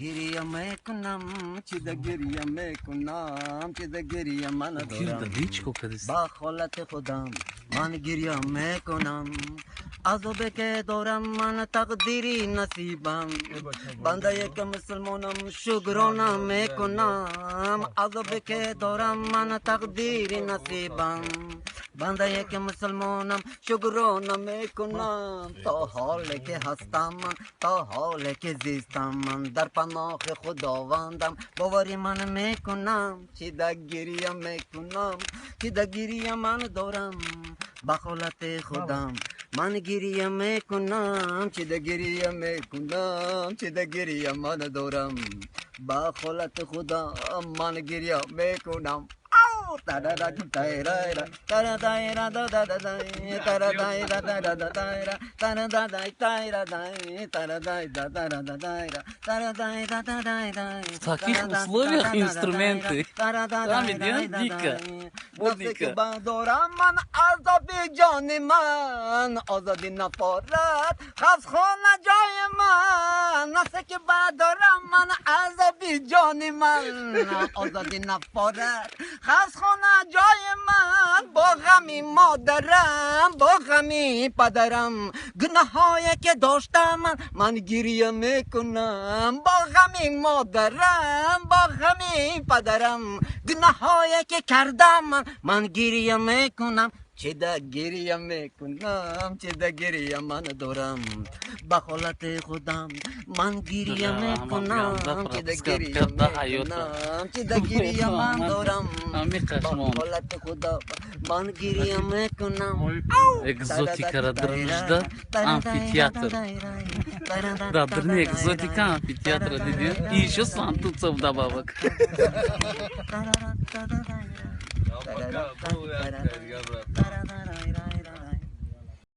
گریه میکنم چی ده گریه میکنم چی ده گریه من دارم با خالت خودم من گریه میکنم عذابی که دارم من تقدیری نصیبم بنده یک مسلمانم شکرانه میکنم عذابی که دارم من تقدیری نصیبم بنده یک مسلمانم شکرانه میکنم تا حالی که هستم من تا حالی که زیستم من در پناه خداوندم باوری من میکنم چی ده گریه میکنم چی ده گریه من دارم بخالت خودم من گریه میکنم چی ده گریه میکنم چی ده گریه من دارم بخالت خودم من گریه میکنم В таких условиях инструменты. Там идет дико. Вот дико. دارم من عذاب جان من آزادی نپارد خفت خانه جای من نسه که دارم من عذاب جان من آزادی نپارد خفت خانه جای من با غمی مادرم با غمی پدرم گناه هایی که داشتم من گریه میکنم با غمی مادرم با غمی پدرم گناه هایی که کردم من گریه میکنم چه ده گریه میکنم چه ده گریه من دارم بخالت خودم من گریه میکنم چه ده گریه میکنم چه ده گریه من دارم بخالت خودم من گریه میکنم Экзотика Радражда, амфитеатр. Да, древняя экзотика амфитеатра, и еще слантуца вдобавок. Ya,